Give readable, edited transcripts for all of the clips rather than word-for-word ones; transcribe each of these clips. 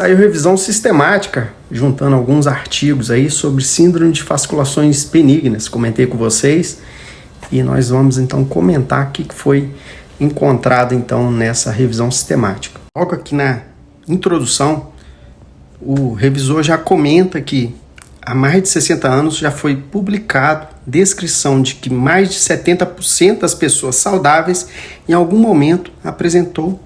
Saiu revisão sistemática, juntando alguns artigos aí sobre síndrome de fasciculações benignas. Comentei com vocês e nós vamos então comentar o que foi encontrado então nessa revisão sistemática. Logo aqui na introdução, o revisor já comenta que há mais de 60 anos já foi publicado descrição de que mais de 70% das pessoas saudáveis em algum momento apresentou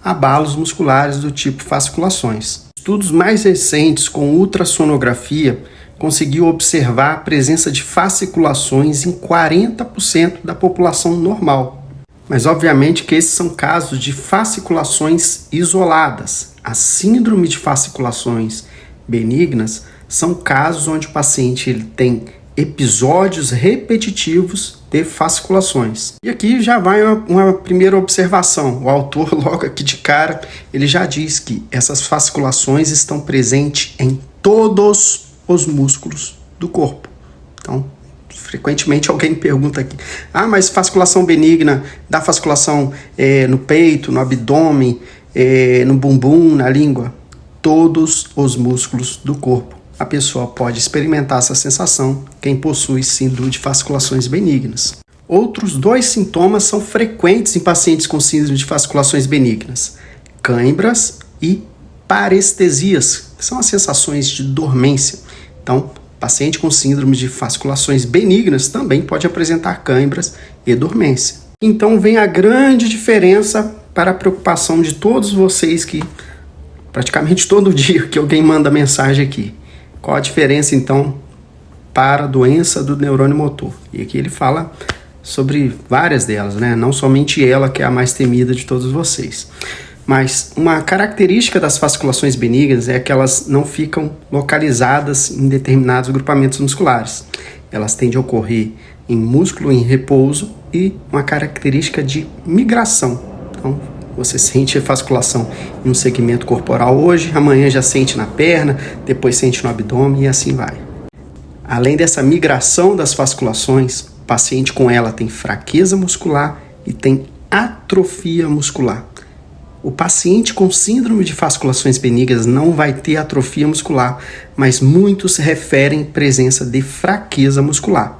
abalos musculares do tipo fasciculações. Estudos mais recentes com ultrassonografia conseguiu observar a presença de fasciculações em 40% da população normal. Mas obviamente que esses são casos de fasciculações isoladas. A síndrome de fasciculações benignas são casos onde o paciente ele tem episódios repetitivos de fasciculações. E aqui já vai uma primeira observação. O autor, logo aqui de cara, ele já diz que essas fasciculações estão presentes em todos os músculos do corpo. Então, frequentemente alguém pergunta aqui, mas fasciculação benigna, dá fasciculação no peito, no abdômen, no bumbum, na língua? Todos os músculos do corpo. A pessoa pode experimentar essa sensação, quem possui síndrome de fasciculações benignas. Outros dois sintomas são frequentes em pacientes com síndrome de fasciculações benignas: cãibras e parestesias, que são as sensações de dormência. Então, paciente com síndrome de fasciculações benignas também pode apresentar cãibras e dormência. Então vem a grande diferença para a preocupação de todos vocês que praticamente todo dia que alguém manda mensagem aqui. Qual a diferença, então, para a doença do neurônio motor? E aqui ele fala sobre várias delas, né? Não somente ela, que é a mais temida de todos vocês. Mas uma característica das fasciculações benignas é que elas não ficam localizadas em determinados agrupamentos musculares. Elas tendem a ocorrer em músculo em repouso e uma característica de migração. Então, você sente a fasciculação em um segmento corporal hoje, amanhã já sente na perna, depois sente no abdômen e assim vai. Além dessa migração das fasciculações, o paciente com ela tem fraqueza muscular e tem atrofia muscular. O paciente com síndrome de fasciculações benignas não vai ter atrofia muscular, mas muitos referem presença de fraqueza muscular.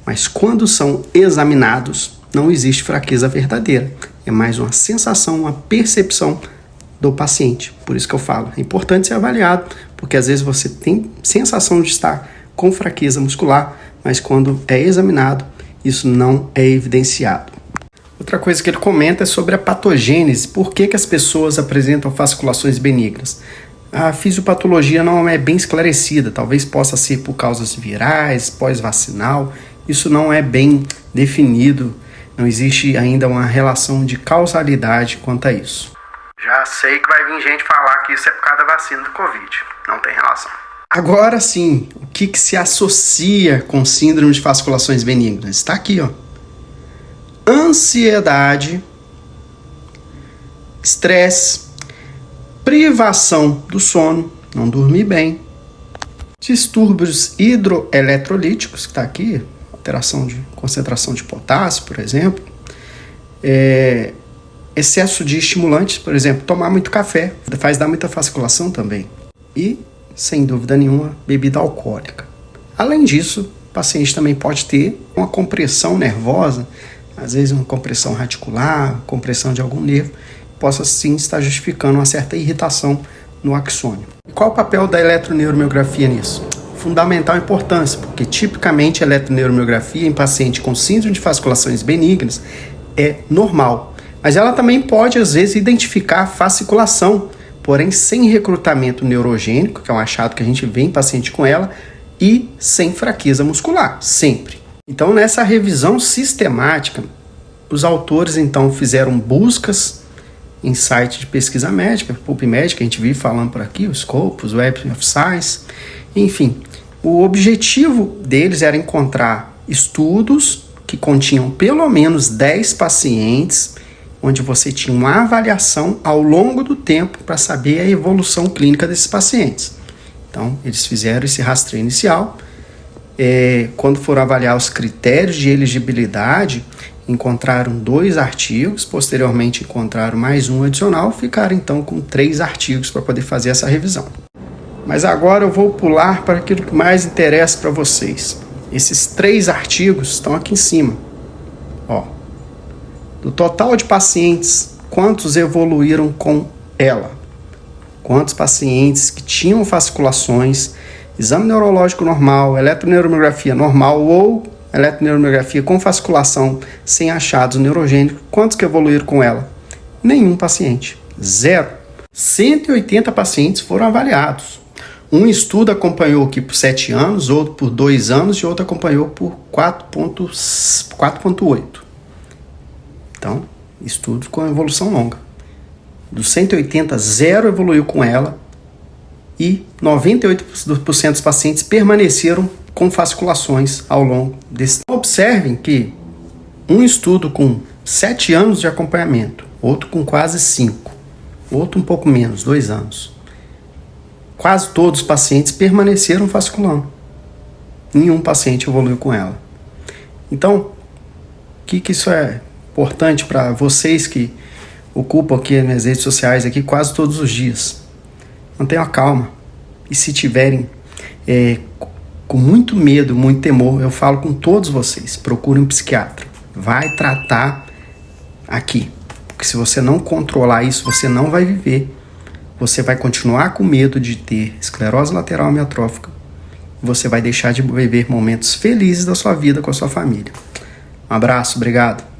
Mas quando são examinados, não existe fraqueza verdadeira. É mais uma sensação, uma percepção do paciente. Por isso que eu falo, é importante ser avaliado, porque às vezes você tem sensação de estar com fraqueza muscular, mas quando é examinado, isso não é evidenciado. Outra coisa que ele comenta é sobre a patogênese. Por que as pessoas apresentam fasciculações benignas? A fisiopatologia não é bem esclarecida, talvez possa ser por causas virais, pós-vacinal. Isso não é bem definido. Não existe ainda uma relação de causalidade quanto a isso. Já sei que vai vir gente falar que isso é por causa da vacina do Covid. Não tem relação. Agora sim, o que se associa com síndrome de fasciculações benignas? Está aqui, ó. Ansiedade, estresse, privação do sono, não dormir bem, distúrbios hidroeletrolíticos, que está aqui, alteração de concentração de potássio, por exemplo, excesso de estimulantes, por exemplo, tomar muito café, faz dar muita fasciculação também, e, sem dúvida nenhuma, bebida alcoólica. Além disso, o paciente também pode ter uma compressão nervosa, às vezes uma compressão radicular, compressão de algum nervo, possa sim estar justificando uma certa irritação no axônio. E qual o papel da eletroneuromiografia nisso? Fundamental importância, porque tipicamente a eletroneuromiografia em paciente com síndrome de fasciculações benignas é normal, mas ela também pode às vezes identificar fasciculação, porém sem recrutamento neurogênico, que é um achado que a gente vê em paciente com ela, e sem fraqueza muscular, sempre. Então, nessa revisão sistemática, os autores então fizeram buscas em sites de pesquisa médica, PubMed, que a gente vive falando por aqui, o Scopus, o Web of Science, enfim. O objetivo deles era encontrar estudos que continham pelo menos 10 pacientes, onde você tinha uma avaliação ao longo do tempo para saber a evolução clínica desses pacientes. Então, eles fizeram esse rastreio inicial. Quando foram avaliar os critérios de elegibilidade, encontraram 2 artigos, posteriormente encontraram mais um adicional, ficaram então com 3 artigos para poder fazer essa revisão. Mas agora eu vou pular para aquilo que mais interessa para vocês. Esses 3 artigos estão aqui em cima. Ó, do total de pacientes, quantos evoluíram com ela? Quantos pacientes que tinham fasciculações, exame neurológico normal, eletroneuromiografia normal ou eletroneuromiografia com fasciculação sem achados neurogênicos, quantos que evoluíram com ela? Nenhum paciente. 0. 180 pacientes foram avaliados. Um estudo acompanhou aqui por 7 anos, outro por 2 anos e outro acompanhou por 4,8. Então, estudos com evolução longa. Dos 180, 0 evoluiu com ela e 98% dos pacientes permaneceram com fasciculações ao longo desse tempo. Observem que um estudo com 7 anos de acompanhamento, outro com quase 5, outro um pouco menos, 2 anos. Quase todos os pacientes permaneceram fasciculando. Nenhum paciente evoluiu com ela. Então, o que isso é importante para vocês que ocupam aqui as minhas redes sociais aqui quase todos os dias? Mantenham a calma. E se tiverem com muito medo, muito temor, eu falo com todos vocês, procurem um psiquiatra. Vai tratar aqui. Porque se você não controlar isso, você não vai viver. Você vai continuar com medo de ter esclerose lateral amiotrófica. Você vai deixar de viver momentos felizes da sua vida com a sua família. Um abraço, obrigado.